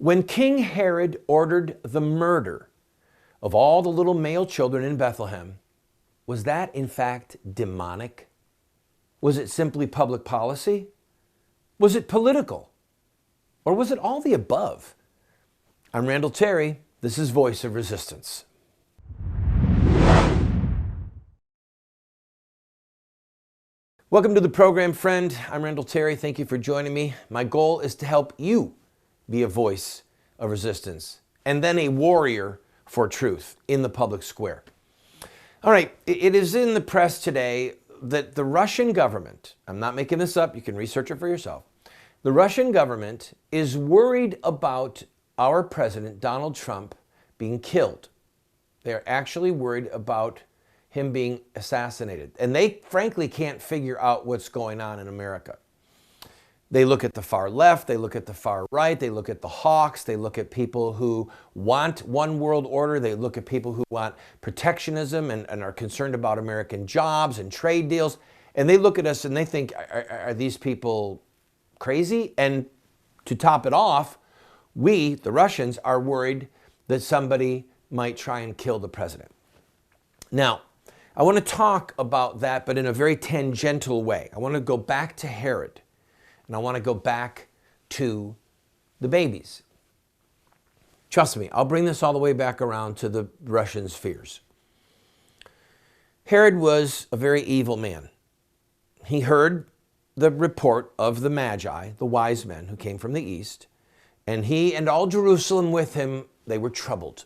When King Herod ordered the murder of all the little male children in Bethlehem, was that in fact demonic? Was it simply public policy? Was it political? Or was it all the above? I'm Randall Terry. This is Voice of Resistance. Welcome to the program, friend. I'm Randall Terry. Thank you for joining me. My goal is to help you be a voice of resistance and then a warrior for truth in the public square. All right, it is in the press today that the Russian government, I'm not making this up, you can research it for yourself, the Russian government is worried about our president, Donald Trump, being killed. They're actually worried about him being assassinated. And they frankly can't figure out what's going on in America. They look at the far left, they look at the far right, they look at the hawks, they look at people who want one world order, they look at people who want protectionism and are concerned about American jobs and trade deals. And they look at us and they think, are these people crazy? And to top it off, we, the Russians, are worried that somebody might try and kill the president. Now, I want to talk about that, but in a very tangential way. I want to go back to Herod, and I want to go back to the babies. Trust me, I'll bring this all the way back around to the Russians' fears. Herod was a very evil man. He heard the report of the Magi, the wise men who came from the east, and he and all Jerusalem with him, they were troubled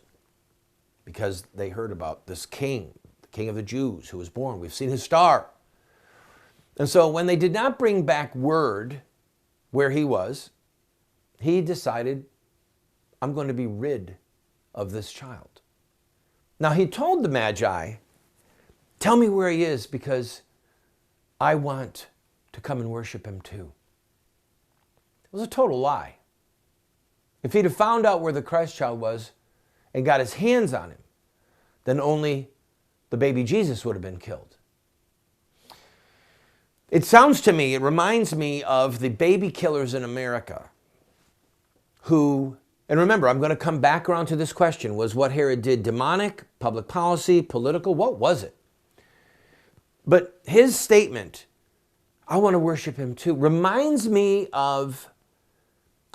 because they heard about this king, King of the Jews, who was born. We've seen his star. And so when they did not bring back word where he was, he decided, I'm going to be rid of this child. Now he told the Magi, tell me where he is because I want to come and worship him too. It was a total lie. If he'd have found out where the Christ child was and got his hands on him, then only the baby Jesus would have been killed. It sounds to me, it reminds me of the baby killers in America who, and remember, I'm going to come back around to this question, was what Herod did demonic, public policy, political? What was it? But his statement, I want to worship him too, reminds me of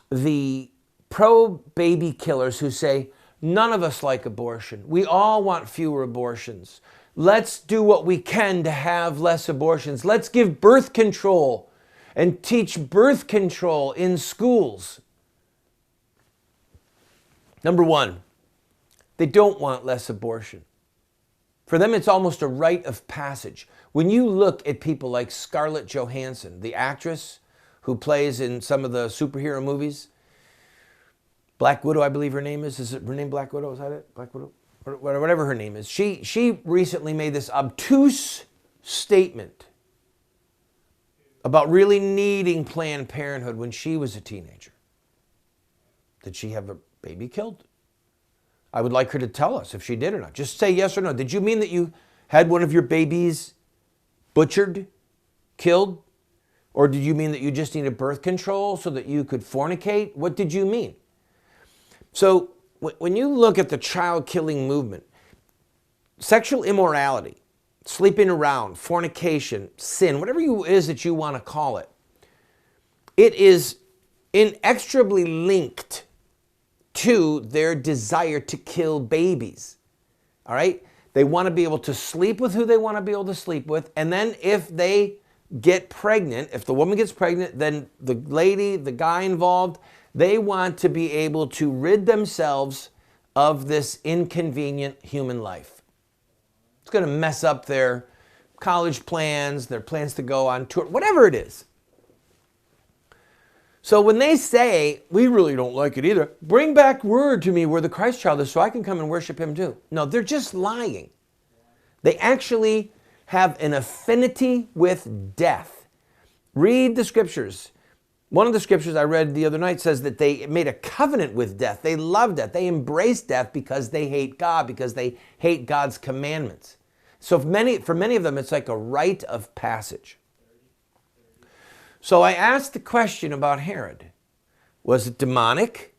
the pro-baby killers who say, none of us like abortion. We all want fewer abortions. Let's do what we can to have less abortions. Let's give birth control and teach birth control in schools. Number one, they don't want less abortion. For them, it's almost a rite of passage. When you look at people like Scarlett Johansson, the actress who plays in some of the superhero movies, Black Widow, I believe her name is. Is it her name Black Widow? Is that it? Black Widow? Or whatever her name is. She recently made this obtuse statement about really needing Planned Parenthood when she was a teenager. Did she have a baby killed? I would like her to tell us if she did or not. Just say yes or no. Did you mean that you had one of your babies butchered, killed? Or did you mean that you just needed birth control so that you could fornicate? What did you mean? So when you look at the child killing movement, sexual immorality, sleeping around, fornication, sin, whatever it is that you want to call it, it is inextricably linked to their desire to kill babies. All right? They want to be able to sleep with who they want to be able to sleep with. And then if they get pregnant, if the woman gets pregnant, then the lady, the guy involved, they want to be able to rid themselves of this inconvenient human life. It's going to mess up their college plans, their plans to go on tour, whatever it is. So when they say, we really don't like it either, bring back word to me where the Christ child is so I can come and worship him too. No, they're just lying. They actually have an affinity with death. Read the scriptures. One of the scriptures I read the other night says that they made a covenant with death. They love death. They embrace death because they hate God, because they hate God's commandments. So for many of them, it's like a rite of passage. So I asked the question about Herod. Was it demonic?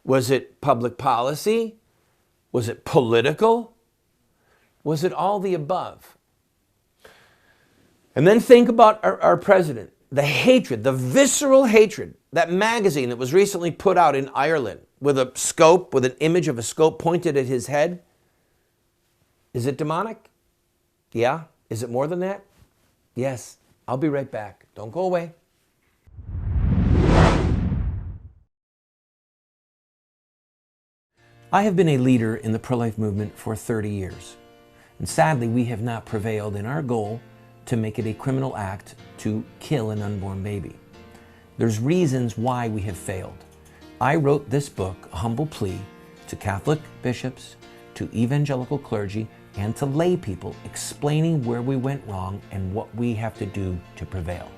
Was it public policy? Was it political? Was it all the above? And then think about our president. The hatred, the visceral hatred. That magazine that was recently put out in Ireland with a scope, with an image of a scope pointed at his head. Is it demonic? Yeah. Is it more than that? Yes. I'll be right back. Don't go away. I have been a leader in the pro-life movement for 30 years. And sadly, we have not prevailed in our goal to make it a criminal act to kill an unborn baby. There's reasons why we have failed. I wrote this book, A Humble Plea, to Catholic bishops, to evangelical clergy, and to lay people, explaining where we went wrong and what we have to do to prevail.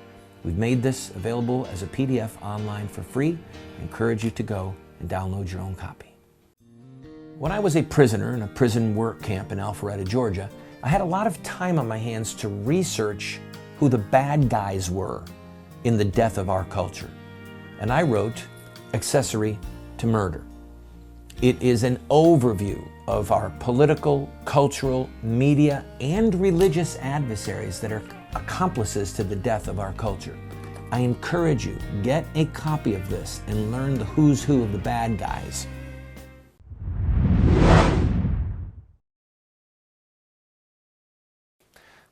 We've made this available as a PDF online for free. I encourage you to go and download your own copy. When I was a prisoner in a prison work camp in Alpharetta, Georgia, I had a lot of time on my hands to research who the bad guys were in the death of our culture. And I wrote Accessory to Murder. It is an overview of our political, cultural, media, and religious adversaries that are accomplices to the death of our culture. I encourage you, get a copy of this and learn the who's who of the bad guys.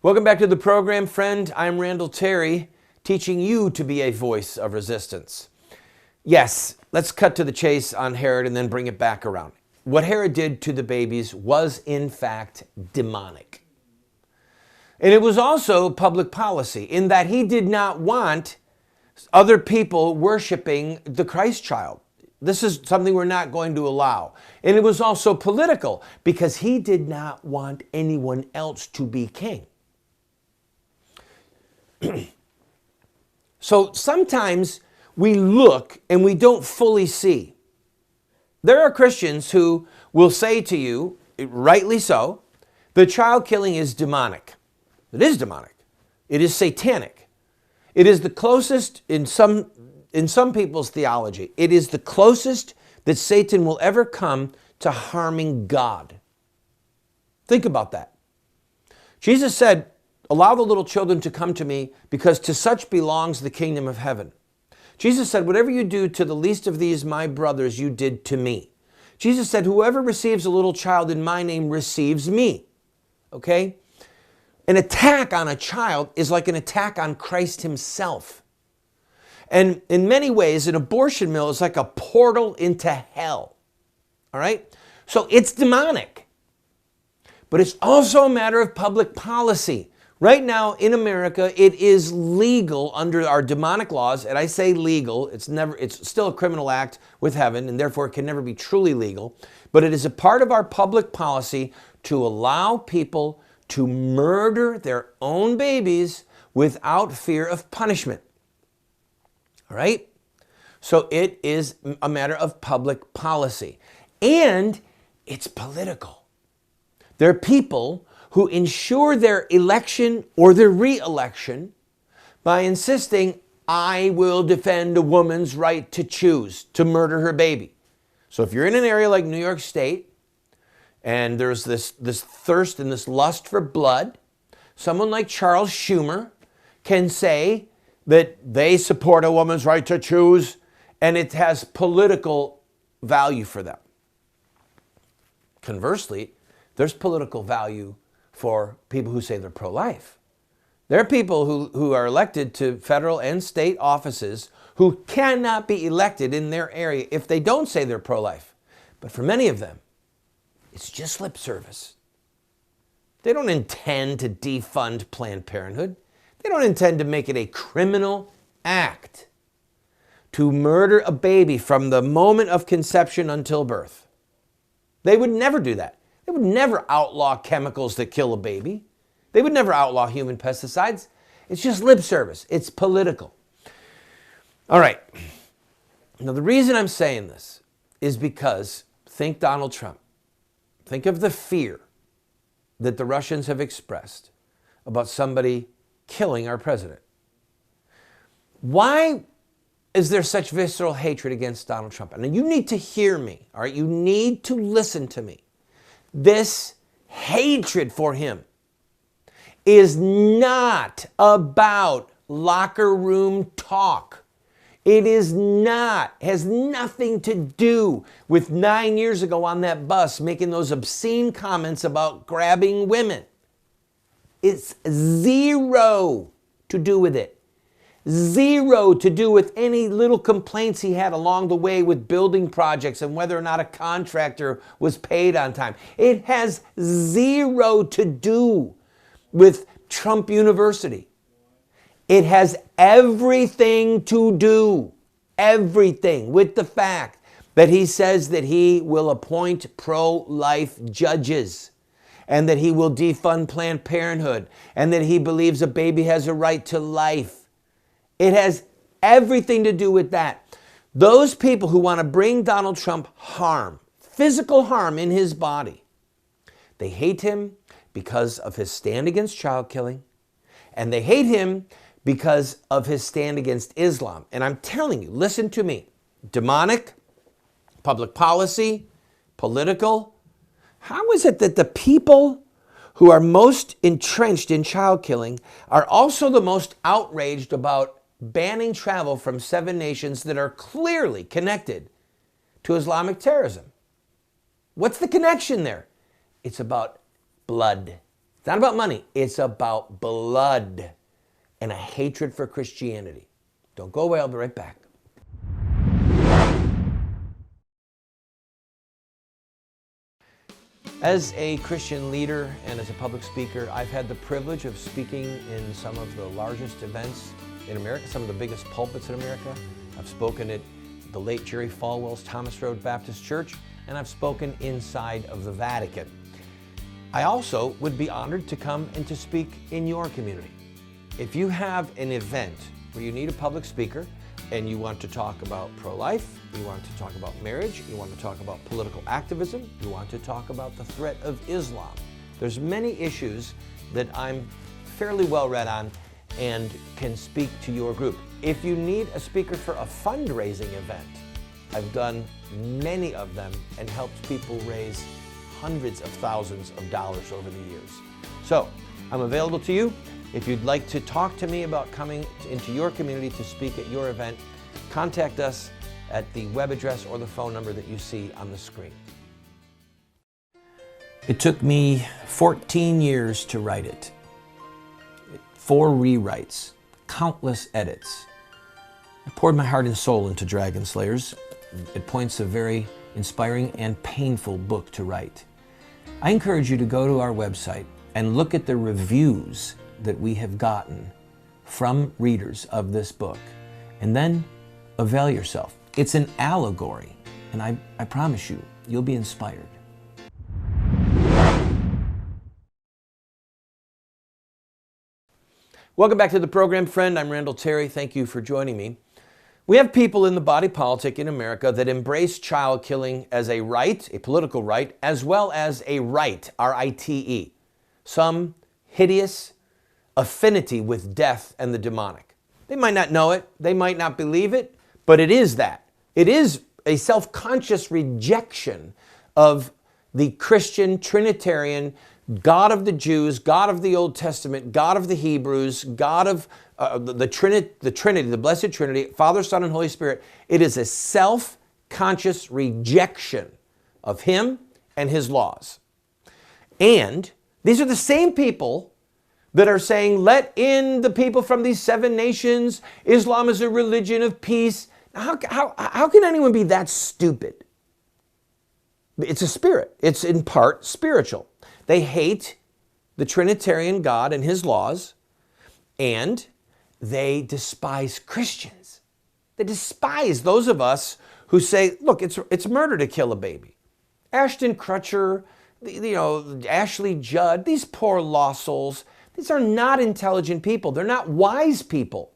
Welcome back to the program, friend. I'm Randall Terry, teaching you to be a voice of resistance. Yes, let's cut to the chase on Herod and then bring it back around. What Herod did to the babies was, in fact, demonic. And it was also public policy in that he did not want other people worshiping the Christ child. This is something we're not going to allow. And it was also political because he did not want anyone else to be king. So sometimes we look and we don't fully see. There are Christians who will say to you, rightly so, the child killing is demonic. It is demonic. It is satanic. It is the closest, in some people's theology, it is the closest that Satan will ever come to harming God. Think about that. Jesus said, allow the little children to come to me because to such belongs the kingdom of heaven. Jesus said, whatever you do to the least of these, my brothers, you did to me. Jesus said, whoever receives a little child in my name receives me. Okay? An attack on a child is like an attack on Christ himself. And in many ways, an abortion mill is like a portal into hell. All right? So it's demonic. But it's also a matter of public policy. Right now in America, it is legal under our demonic laws, and I say legal, it's still a criminal act with heaven, and therefore it can never be truly legal, but it is a part of our public policy to allow people to murder their own babies without fear of punishment. All right? So it is a matter of public policy, and it's political. There are people who ensure their election or their re-election by insisting, I will defend a woman's right to choose to murder her baby. So if you're in an area like New York State, and there's this thirst and this lust for blood, someone like Charles Schumer can say that they support a woman's right to choose, and it has political value for them. Conversely, there's political value for people who say they're pro-life. There are people who are elected to federal and state offices who cannot be elected in their area if they don't say they're pro-life. But for many of them, it's just lip service. They don't intend to defund Planned Parenthood. They don't intend to make it a criminal act to murder a baby from the moment of conception until birth. They would never do that. They would never outlaw chemicals that kill a baby. They would never outlaw human pesticides. It's just lip service. It's political. All right. Now, the reason I'm saying this is because think Donald Trump. Think of the fear that the Russians have expressed about somebody killing our president. Why is there such visceral hatred against Donald Trump? And you need to hear me, all right? You need to listen to me. This hatred for him is not about locker room talk. It is not, has nothing to do with 9 years ago on that bus making those obscene comments about grabbing women. It's zero to do with it. Zero to do with any little complaints he had along the way with building projects and whether or not a contractor was paid on time. It has zero to do with Trump University. It has everything to do, everything, with the fact that he says that he will appoint pro-life judges and that he will defund Planned Parenthood and that he believes a baby has a right to life. It has everything to do with that. Those people who want to bring Donald Trump harm, physical harm in his body, they hate him because of his stand against child killing, and they hate him because of his stand against Islam. And I'm telling you, listen to me, demonic, public policy, political. How is it that the people who are most entrenched in child killing are also the most outraged about banning travel from 7 nations that are clearly connected to Islamic terrorism? What's the connection there? It's about blood. It's not about money. It's about blood and a hatred for Christianity. Don't go away. I'll be right back. As a Christian leader and as a public speaker, I've had the privilege of speaking in some of the largest events in America, some of the biggest pulpits in America. I've spoken at the late Jerry Falwell's Thomas Road Baptist Church, and I've spoken inside of the Vatican. I also would be honored to come and to speak in your community. If you have an event where you need a public speaker and you want to talk about pro-life, you want to talk about marriage, you want to talk about political activism, you want to talk about the threat of Islam. There's many issues that I'm fairly well read on and can speak to your group. If you need a speaker for a fundraising event, I've done many of them and helped people raise hundreds of thousands of dollars over the years. So I'm available to you. If you'd like to talk to me about coming into your community to speak at your event, contact us at the web address or the phone number that you see on the screen. It took me 14 years to write it. 4 rewrites, countless edits. I poured my heart and soul into Dragon Slayers. At points a very inspiring and painful book to write. I encourage you to go to our website and look at the reviews that we have gotten from readers of this book, and then avail yourself. It's an allegory, and I promise you, you'll be inspired. Welcome back to the program, friend. I'm Randall Terry. Thank you for joining me. We have people in the body politic in America that embrace child killing as a right, a political right, as well as a right, R-I-T-E. Some hideous affinity with death and the demonic. They might not know it, they might not believe it, but it is that. It is a self-conscious rejection of the Christian Trinitarian God of the Jews, God of the Old Testament, God of the Hebrews, God of the Trinity, the Blessed Trinity, Father, Son, and Holy Spirit. It is a self-conscious rejection of Him and His laws. And these are the same people that are saying, let in the people from these 7 nations. Islam is a religion of peace. How can anyone be that stupid? It's a spirit. It's in part spiritual. They hate the Trinitarian God and His laws, and they despise Christians. They despise those of us who say, look, it's murder to kill a baby. Ashton Kutcher, Ashley Judd, these poor lost souls, these are not intelligent people. They're not wise people.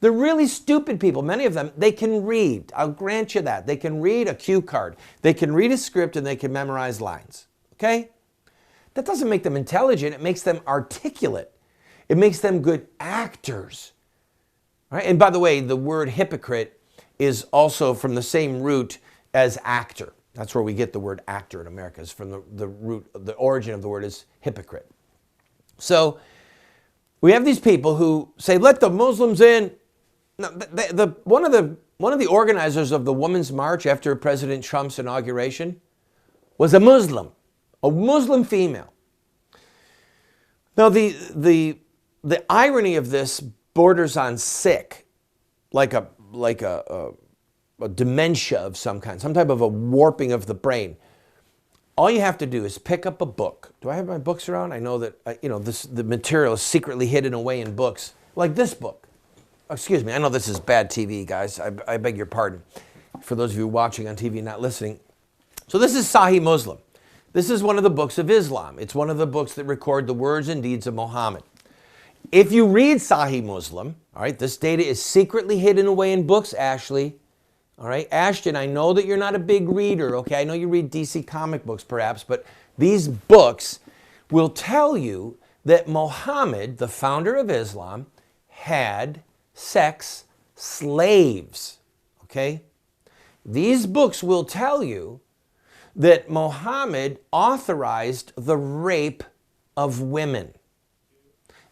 They're really stupid people. Many of them, they can read. I'll grant you that. They can read a cue card. They can read a script and they can memorize lines. Okay? That doesn't make them intelligent. It makes them articulate. It makes them good actors. Right? And by the way, the word hypocrite is also from the same root as actor. That's where we get the word actor in America. It's from the root, the origin of the word is hypocrite. So we have these people who say, let the Muslims in. Now, one of the organizers of the Women's March after President Trump's inauguration was a Muslim female. Now, the irony of this borders on sick, like a dementia of some kind, some type of a warping of the brain. All you have to do is pick up a book. Do I have my books around? I know that the material is secretly hidden away in books, like this book. Excuse me, I know this is bad TV, guys. I beg your pardon. For those of you watching on TV and not listening. So this is Sahih Muslim. This is one of the books of Islam. It's one of the books that record the words and deeds of Muhammad. If you read Sahih Muslim, all right, this data is secretly hidden away in books, Ashley. All right, Ashton, I know that you're not a big reader, okay? I know you read DC comic books perhaps, but these books will tell you that Muhammad, the founder of Islam, had sex slaves, okay? These books will tell you that Muhammad authorized the rape of women.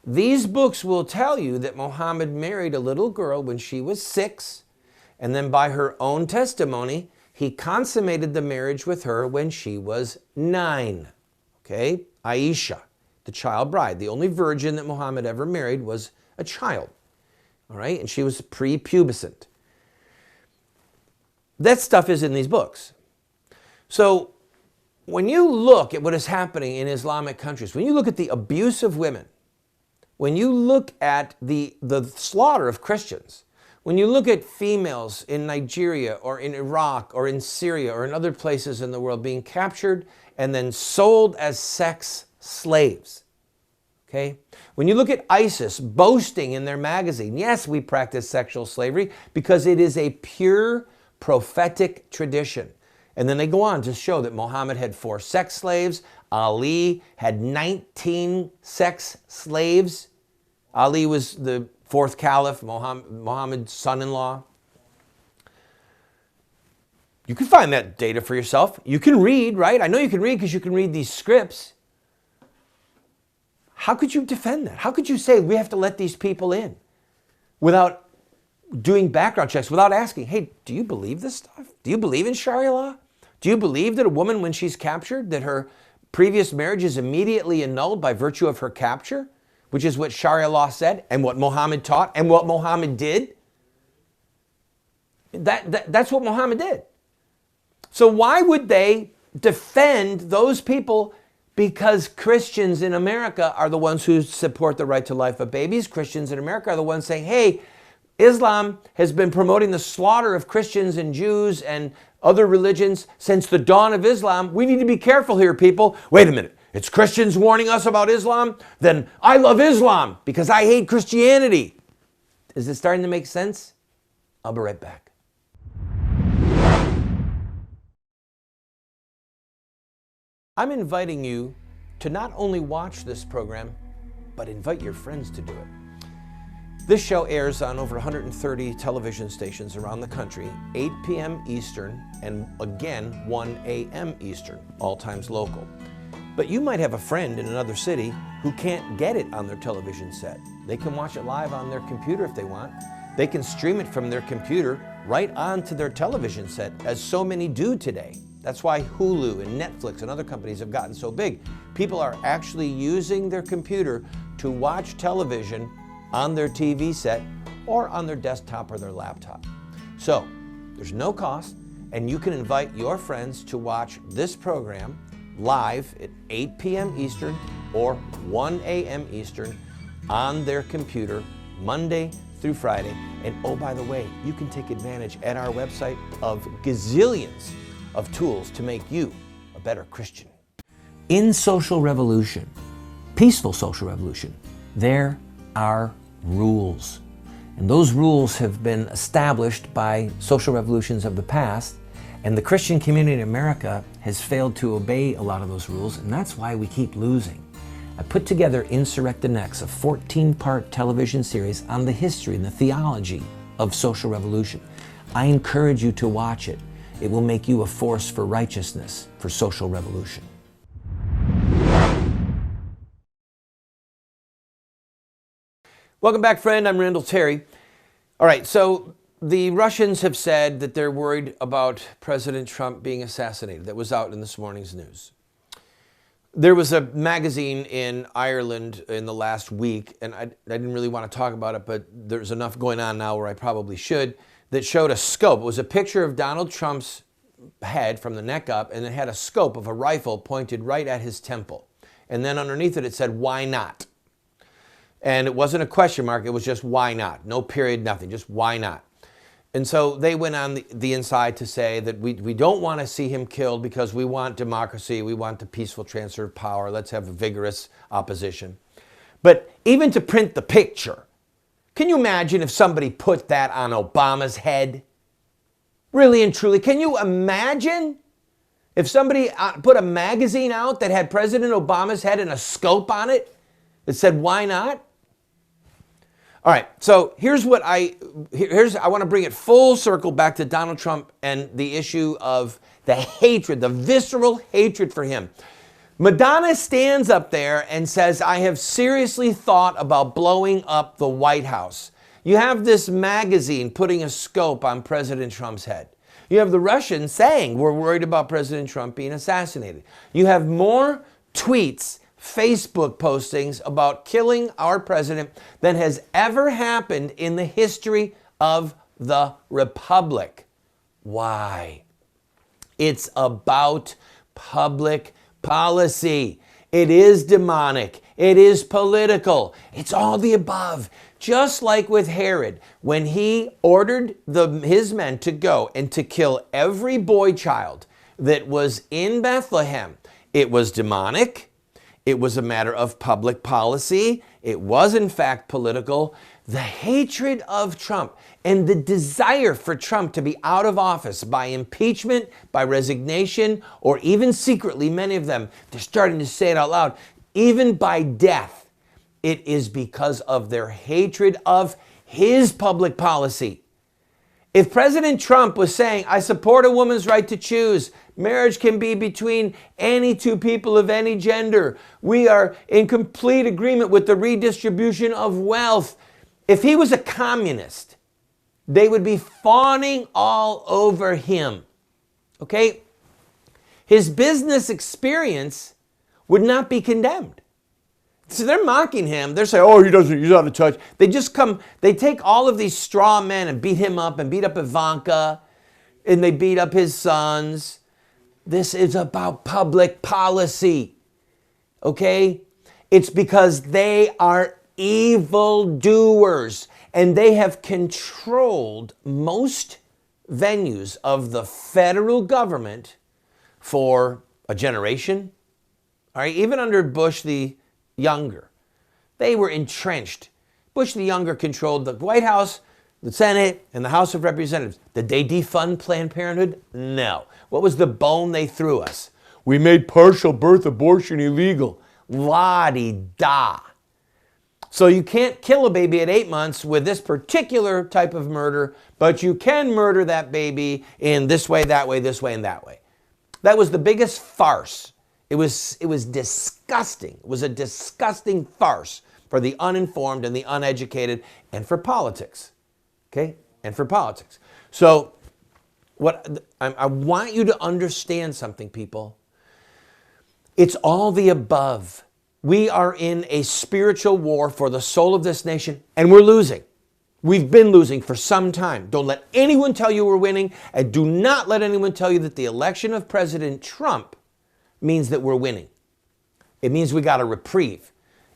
These books will tell you that Muhammad married a little girl when she was 6, and then by her own testimony, he consummated the marriage with her when she was 9, okay? Aisha, the child bride, the only virgin that Muhammad ever married was a child. All right, and she was prepubescent. That stuff is in these books. So when you look at what is happening in Islamic countries, when you look at the abuse of women, when you look at the slaughter of Christians, when you look at females in Nigeria or in Iraq or in Syria or in other places in the world being captured and then sold as sex slaves, okay? When you look at ISIS boasting in their magazine, yes, we practice sexual slavery because it is a pure prophetic tradition. And then they go on to show that Muhammad had 4 sex slaves. Ali had 19 sex slaves. Ali was the 4th caliph, Muhammad's son-in-law. You can find that data for yourself. You can read, right? I know you can read because you can read these scripts. How could you defend that? How could you say we have to let these people in without doing background checks, without asking, hey, do you believe this stuff? Do you believe in Sharia law? Do you believe that a woman, when she's captured, that her previous marriage is immediately annulled by virtue of her capture, which is what Sharia law said and what Muhammad taught and what Muhammad did? That's what Muhammad did. So why would they defend those people? Because Christians in America are the ones who support the right to life of babies. Christians in America are the ones saying, hey, Islam has been promoting the slaughter of Christians and Jews and other religions since the dawn of Islam. We need to be careful here, people. Wait a minute. It's Christians warning us about Islam? Then I love Islam because I hate Christianity. Is it starting to make sense? I'll be right back. I'm inviting you to not only watch this program, but invite your friends to do it. This show airs on over 130 television stations around the country, 8 p.m. Eastern, and again, 1 a.m. Eastern, all times local. But you might have a friend in another city who can't get it on their television set. They can watch it live on their computer if they want. They can stream it from their computer right onto their television set, as so many do today. That's why Hulu and Netflix and other companies have gotten so big. People are actually using their computer to watch television on their TV set or on their desktop or their laptop. So there's no cost, and you can invite your friends to watch this program live at 8 p.m. Eastern or 1 a.m. Eastern on their computer Monday through Friday. And oh, by the way, you can take advantage at our website of gazillions of tools to make you a better Christian. In social revolution, peaceful social revolution, there are rules. And those rules have been established by social revolutions of the past, and the Christian community in America has failed to obey a lot of those rules, and that's why we keep losing. I put together Insurrecta Next, a 14-part television series on the history and the theology of social revolution. I encourage you to watch it. It will make you a force for righteousness, for social revolution. Welcome back, friend. I'm Randall Terry. All right, so the Russians have said that they're worried about President Trump being assassinated. That was out in this morning's news. There was a magazine in Ireland in the last week, and I didn't really want to talk about it, but there's enough going on now where I probably should, that showed a scope. It was a picture of Donald Trump's head from the neck up, and it had a scope of a rifle pointed right at his temple. And then underneath it, it said, "Why not?" And it wasn't a question mark, it was just "why not?" No period, nothing, just "why not?" And so they went on the inside to say that we don't want to see him killed because we want democracy, we want the peaceful transfer of power, let's have a vigorous opposition. But even to print the picture, can you imagine if somebody put that on Obama's head? Really and truly, can you imagine if somebody put a magazine out that had President Obama's head and a scope on it that said, "Why not?" All right, so here's what I want to bring it full circle back to Donald Trump and the issue of the hatred, the visceral hatred for him. Madonna stands up there and says, "I have seriously thought about blowing up the White House." You have this magazine putting a scope on President Trump's head. You have the Russians saying, "We're worried about President Trump being assassinated." You have more tweets, Facebook postings about killing our president than has ever happened in the history of the Republic. Why? It's about public policy. It is demonic. It is political. It's all the above. Just like with Herod, when he ordered his men to go and to kill every boy child that was in Bethlehem, it was demonic. It was a matter of public policy. It was, in fact, political. The hatred of Trump and the desire for Trump to be out of office by impeachment, by resignation, or even secretly, many of them, they're starting to say it out loud, even by death. It is because of their hatred of his public policy. If President Trump was saying, "I support a woman's right to choose. Marriage can be between any two people of any gender. We are in complete agreement with the redistribution of wealth." If he was a communist, they would be fawning all over him. Okay? His business experience would not be condemned. So they're mocking him. They're saying, "Oh, he's out of touch." They take all of these straw men and beat him up and beat up Ivanka, and they beat up his sons. This is about public policy, okay? It's because they are evildoers, and they have controlled most venues of the federal government for a generation. All right, even under Bush the Younger, they were entrenched. Bush the Younger controlled the White House, the Senate, and the House of Representatives. Did they defund Planned Parenthood? No. What was the bone they threw us? "We made partial birth abortion illegal." La-di-da. So you can't kill a baby at 8 months with this particular type of murder, but you can murder that baby in this way, that way, this way, and that way. That was the biggest farce. It was disgusting. It was a disgusting farce for the uninformed and the uneducated and for politics. Okay? And for politics. So I want you to understand something, people. It's all the above. We are in a spiritual war for the soul of this nation, and we're losing. We've been losing for some time. Don't let anyone tell you we're winning, and do not let anyone tell you that the election of President Trump means that we're winning. It means we got a reprieve.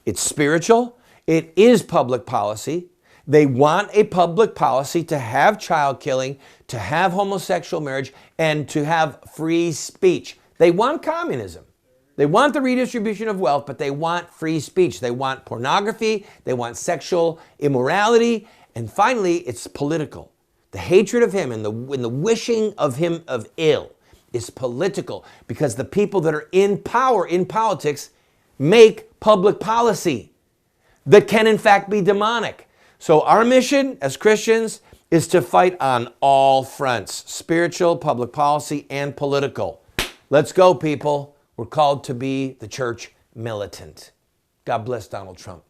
It's spiritual. It is public policy. They want a public policy to have child killing, to have homosexual marriage, and to have free speech. They want communism. They want the redistribution of wealth, but they want free speech. They want pornography. They want sexual immorality. And finally, it's political. The hatred of him and the wishing of him of ill is political, because the people that are in power in politics make public policy that can in fact be demonic. So our mission as Christians is to fight on all fronts, spiritual, public policy, and political. Let's go, people. We're called to be the church militant. God bless Donald Trump.